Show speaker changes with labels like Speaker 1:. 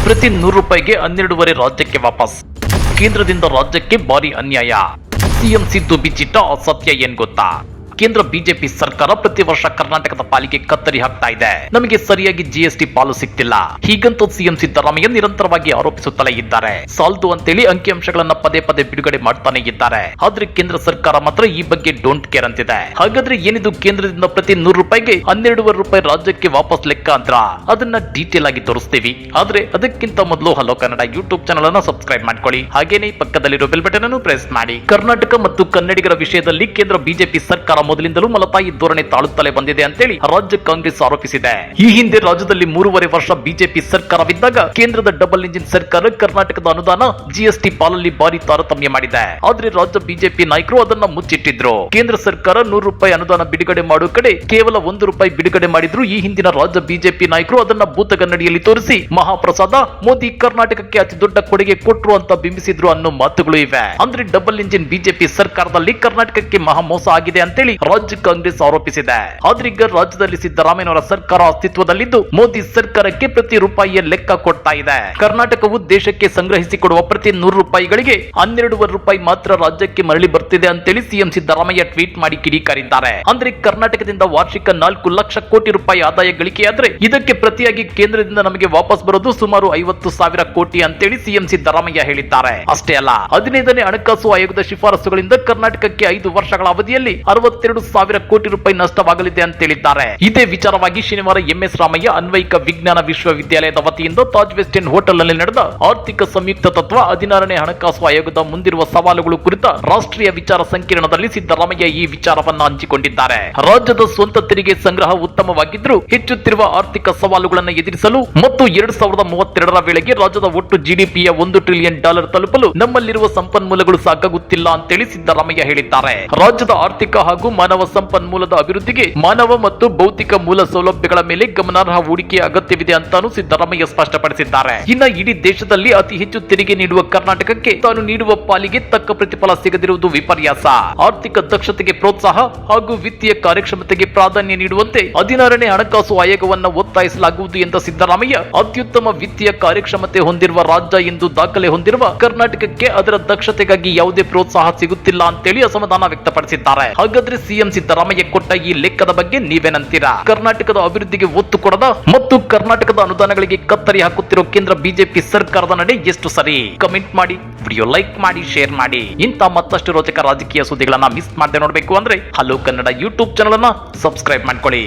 Speaker 1: ಪ್ರತಿ 100 ರೂಪಾಯಿಗೆ 12.5 ರಾಜ್ಯಕ್ಕೆ ವಾಪಸ್. ಕೇಂದ್ರದಿಂದ ರಾಜ್ಯಕ್ಕೆ ಭಾರಿ ಅನ್ಯಾಯ. ಸಿಎಂ ಸಿದ್ದು ಬಿಚ್ಚಿಟ್ಟ ಅಸತ್ಯ ಏನ್ ಗೊತ್ತಾ? ಕೇಂದ್ರ ಬಿಜೆಪಿ ಸರ್ಕಾರ ಪ್ರತಿ ವರ್ಷ ಕರ್ನಾಟಕದ ಪಾಲಿಗೆ ಕತ್ತರಿ ಹಾಕ್ತಾ ಇದೆ. ನಮಗೆ ಸರಿಯಾಗಿ ಜಿಎಸ್ಟಿ ಪಾಲು ಸಿಗ್ತಿಲ್ಲ, ಹೀಗಂತೂ ಸಿಎಂ ಸಿದ್ದರಾಮಯ್ಯ ನಿರಂತರವಾಗಿ ಆರೋಪಿಸುತ್ತಲೇ ಇದ್ದಾರೆ. ಸಾಲ್ದು ಅಂತೇಳಿ ಅಂಕಿಅಂಶಗಳನ್ನ ಪದೇ ಪದೇ ಬಿಡುಗಡೆ ಮಾಡ್ತಾನೆ ಇದ್ದಾರೆ. ಆದ್ರೆ ಕೇಂದ್ರ ಸರ್ಕಾರ ಮಾತ್ರ ಈ ಬಗ್ಗೆ ಡೋಂಟ್ ಕೇರ್ ಅಂತಿದೆ. ಹಾಗಾದ್ರೆ ಏನಿದು ಕೇಂದ್ರದಿಂದ ಪ್ರತಿ 100 ರೂಪಾಯಿಗೆ 12.5 ರೂಪಾಯಿ ರಾಜ್ಯಕ್ಕೆ ವಾಪಸ್ ಲೆಕ್ಕ ಅಂತ? ಅದನ್ನ ಡೀಟೇಲ್ ಆಗಿ ತೋರಿಸ್ತೀವಿ. ಆದ್ರೆ ಅದಕ್ಕಿಂತ ಮೊದಲು ಹಲೋ ಕನ್ನಡ ಯೂಟ್ಯೂಬ್ ಚಾನಲ್ ಅನ್ನು ಸಬ್ಸ್ಕ್ರೈಬ್ ಮಾಡ್ಕೊಳ್ಳಿ. ಹಾಗೇನೇ ಪಕ್ಕದಲ್ಲಿರೋ ಬೆಲ್ ಬಟನ್ ಅನ್ನು ಪ್ರೆಸ್ ಮಾಡಿ. ಕರ್ನಾಟಕ ಮತ್ತು ಕನ್ನಡಿಗರ ವಿಷಯದಲ್ಲಿ ಕೇಂದ್ರ ಬಿಜೆಪಿ ಸರ್ಕಾರ ಮೊದಲಿಂದಲೂ ಮಲತಾಯಿ ಧೋರಣೆ ತಾಳುತ್ತಲೇ ಬಂದಿದೆ ಅಂತೇಳಿ ರಾಜ್ಯ ಕಾಂಗ್ರೆಸ್ ಆರೋಪಿಸಿದೆ. ಈ ಹಿಂದೆ ರಾಜ್ಯದಲ್ಲಿ 3.5 ವರ್ಷ ಬಿಜೆಪಿ ಸರ್ಕಾರವಿದ್ದಾಗ ಕೇಂದ್ರದ ಡಬಲ್ ಇಂಜಿನ್ ಸರ್ಕಾರ ಕರ್ನಾಟಕದ ಅನುದಾನ ಜಿಎಸ್ಟಿ ಪಾಲಲ್ಲಿ ಭಾರಿ ತಾರತಮ್ಯ ಮಾಡಿದೆ. ಆದ್ರೆ ರಾಜ್ಯ ಬಿಜೆಪಿ ನಾಯಕರು ಅದನ್ನ ಮುಚ್ಚಿಟ್ಟಿದ್ರು. ಕೇಂದ್ರ ಸರ್ಕಾರ 100 ರೂಪಾಯಿ ಅನುದಾನ ಬಿಡುಗಡೆ ಮಾಡುವ ಕಡೆ ಕೇವಲ 1 ರೂಪಾಯಿ ಬಿಡುಗಡೆ ಮಾಡಿದ್ರು. ಈ ಹಿಂದಿನ ರಾಜ್ಯ ಬಿಜೆಪಿ ನಾಯಕರು ಅದನ್ನ ಭೂತಗನ್ನಡಿಯಲ್ಲಿ ತೋರಿಸಿ ಮಹಾಪ್ರಸಾದ, ಮೋದಿ ಕರ್ನಾಟಕಕ್ಕೆ ಅತಿ ದೊಡ್ಡ ಕೊಡುಗೆ ಕೊಟ್ರು ಅಂತ ಬಿಂಬಿಸಿದ್ರು ಅನ್ನೋ ಮಾತುಗಳು ಇವೆ. ಅಂದ್ರೆ ಡಬಲ್ ಇಂಜಿನ್ ಬಿಜೆಪಿ ಸರ್ಕಾರದಲ್ಲಿ ಕರ್ನಾಟಕಕ್ಕೆ ಮಹಾ ಮೋಸ ಆಗಿದೆ ಅಂತೇಳಿ ರಾಜ್ಯ ಕಾಂಗ್ರೆಸ್ ಆರೋಪಿಸಿದೆ. ಆದ್ರೀಗ ರಾಜ್ಯದಲ್ಲಿ ಸಿದ್ದರಾಮಯ್ಯನವರ ಸರ್ಕಾರ ಅಸ್ತಿತ್ವದಲ್ಲಿದ್ದು ಮೋದಿ ಸರ್ಕಾರಕ್ಕೆ ಪ್ರತಿ ರೂಪಾಯಿಯ ಲೆಕ್ಕ ಕೊಡ್ತಾ ಇದೆ. ಕರ್ನಾಟಕವು ದೇಶಕ್ಕೆ ಸಂಗ್ರಹಿಸಿಕೊಡುವ ಪ್ರತಿ 100 ರೂಪಾಯಿಗಳಿಗೆ 12.5 ರೂಪಾಯಿ ಮಾತ್ರ ರಾಜ್ಯಕ್ಕೆ ಮರಳಿ ಬರ್ತಿದೆ ಅಂತೇಳಿ ಸಿಎಂ ಸಿದ್ದರಾಮಯ್ಯ ಟ್ವೀಟ್ ಮಾಡಿ ಕಿಡಿಕಾರಿದ್ದಾರೆ. ಅಂದ್ರೆ ಕರ್ನಾಟಕದಿಂದ ವಾರ್ಷಿಕ 4 ಲಕ್ಷ ಕೋಟಿ ರೂಪಾಯಿ ಆದಾಯ ಗಳಿಕೆಯಾದ್ರೆ ಇದಕ್ಕೆ ಪ್ರತಿಯಾಗಿ ಕೇಂದ್ರದಿಂದ ನಮಗೆ ವಾಪಸ್ ಬರೋದು ಸುಮಾರು 50,000 ಕೋಟಿ ಅಂತೇಳಿ ಸಿಎಂ ಸಿದ್ದರಾಮಯ್ಯ ಹೇಳಿದ್ದಾರೆ. ಅಷ್ಟೇ ಅಲ್ಲ, 15ನೇ ಹಣಕಾಸು ಆಯೋಗದ ಶಿಫಾರಸುಗಳಿಂದ ಕರ್ನಾಟಕಕ್ಕೆ 5 ವರ್ಷಗಳ ಅವಧಿಯಲ್ಲಿ 62,000 ಕೋಟಿ ರೂಪಾಯಿ ನಷ್ಟವಾಗಲಿದೆ ಅಂತ ಹೇಳಿದ್ದಾರೆ. ಇದೇ ವಿಚಾರವಾಗಿ ಶನಿವಾರ ಎಂಎಸ್ ರಾಮಯ್ಯ ಅನ್ವಯಿಕ ವಿಜ್ಞಾನ ವಿಶ್ವವಿದ್ಯಾಲಯದ ವತಿಯಿಂದ ತಾಜ್ ವೆಸ್ಟ್ ಎಂಡ್ ಹೋಟೆಲ್ ನಲ್ಲಿ ನಡೆದ ಆರ್ಥಿಕ ಸಂಯುಕ್ತ ತತ್ವ 16ನೇ ಹಣಕಾಸು ಆಯೋಗದ ಮುಂದಿರುವ ಸವಾಲುಗಳು ಕುರಿತ ರಾಷ್ಟ್ರೀಯ ವಿಚಾರ ಸಂಕಿರಣದಲ್ಲಿ ಸಿದ್ದರಾಮಯ್ಯ ಈ ವಿಚಾರವನ್ನ ಹಂಚಿಕೊಂಡಿದ್ದಾರೆ. ರಾಜ್ಯದ ಸ್ವಂತ ತೆರಿಗೆ ಸಂಗ್ರಹ ಉತ್ತಮವಾಗಿದ್ದರೂ ಹೆಚ್ಚುತ್ತಿರುವ ಆರ್ಥಿಕ ಸವಾಲುಗಳನ್ನು ಎದುರಿಸಲು ಮತ್ತು 2032ರ ವೇಳೆಗೆ ರಾಜ್ಯದ ಒಟ್ಟು ಜಿಡಿಪಿಯ $1 ಟ್ರಿಲಿಯನ್ ತಲುಪಲು ನಮ್ಮಲ್ಲಿರುವ ಸಂಪನ್ಮೂಲಗಳು ಸಾಕಾಗುತ್ತಿಲ್ಲ ಅಂತೇಳಿ ಸಿದ್ದರಾಮಯ್ಯ ಹೇಳಿದ್ದಾರೆ. ರಾಜ್ಯದ ಆರ್ಥಿಕ ಹಾಗೂ ಮಾನವ ಸಂಪನ್ಮೂಲದ ಅಭಿವೃದ್ಧಿಗೆ ಮಾನವ ಮತ್ತು ಭೌತಿಕ ಮೂಲ ಸೌಲಭ್ಯಗಳ ಮೇಲೆ ಗಮನಾರ್ಹ ಹೂಡಿಕೆಯ ಅಗತ್ಯವಿದೆ ಅಂತಾನು ಸಿದ್ದರಾಮಯ್ಯ ಸ್ಪಷ್ಟಪಡಿಸಿದ್ದಾರೆ. ಇನ್ನು ಇಡೀ ದೇಶದಲ್ಲಿ ಅತಿ ಹೆಚ್ಚು ತೆರಿಗೆ ನೀಡುವ ಕರ್ನಾಟಕಕ್ಕೆ ತಾನು ನೀಡುವ ಪಾಲಿಗೆ ತಕ್ಕ ಪ್ರತಿಫಲ ಸಿಗದಿರುವುದು ವಿಪರ್ಯಾಸ. ಆರ್ಥಿಕ ದಕ್ಷತೆಗೆ ಪ್ರೋತ್ಸಾಹ ಹಾಗೂ ವಿತ್ತೀಯ ಕಾರ್ಯಕ್ಷಮತೆಗೆ ಪ್ರಾಧಾನ್ಯ ನೀಡುವಂತೆ 16ನೇ ಹಣಕಾಸು ಆಯೋಗವನ್ನು ಒತ್ತಾಯಿಸಲಾಗುವುದು ಎಂದ ಸಿದ್ದರಾಮಯ್ಯ, ಅತ್ಯುತ್ತಮ ವಿತ್ತೀಯ ಕಾರ್ಯಕ್ಷಮತೆ ಹೊಂದಿರುವ ರಾಜ್ಯ ಎಂದು ದಾಖಲೆ ಹೊಂದಿರುವ ಕರ್ನಾಟಕಕ್ಕೆ ಅದರ ದಕ್ಷತೆಗಾಗಿ ಯಾವುದೇ ಪ್ರೋತ್ಸಾಹ ಸಿಗುತ್ತಿಲ್ಲ ಅಂತೇಳಿ ಅಸಮಾಧಾನ ವ್ಯಕ್ತಪಡಿಸಿದ್ದಾರೆ. ಹಾಗಾದ್ರೆ ಸಿಎಂ ಸಿದ್ದರಾಮಯ್ಯ ಕೊಟ್ಟ ಈ ಲೆಕ್ಕದ ಬಗ್ಗೆ ನೀವೇನಂತೀರಾ? ಕರ್ನಾಟಕದ ಅಭಿವೃದ್ಧಿಗೆ ಒತ್ತು ಕೊಡದ ಮತ್ತು ಕರ್ನಾಟಕದ ಅನುದಾನಗಳಿಗೆ ಕತ್ತರಿ ಹಾಕುತ್ತಿರೋ ಕೇಂದ್ರ ಬಿಜೆಪಿ ಸರ್ಕಾರದ ನಡೆ ಎಷ್ಟು ಸರಿ? ಕಮೆಂಟ್ ಮಾಡಿ, ವಿಡಿಯೋ ಲೈಕ್ ಮಾಡಿ, ಶೇರ್ ಮಾಡಿ. ಇಂಥ ಮತ್ತಷ್ಟು ರೋಚಕ ರಾಜಕೀಯ ಸುದ್ದಿಗಳನ್ನ ಮಿಸ್ ಮಾಡದೆ ನೋಡಬೇಕು ಅಂದ್ರೆ ಹಲೋ ಕನ್ನಡ ಯೂಟ್ಯೂಬ್ ಚಾನಲ್ ಅನ್ನ ಸಬ್ಸ್ಕ್ರೈಬ್ ಮಾಡ್ಕೊಳ್ಳಿ.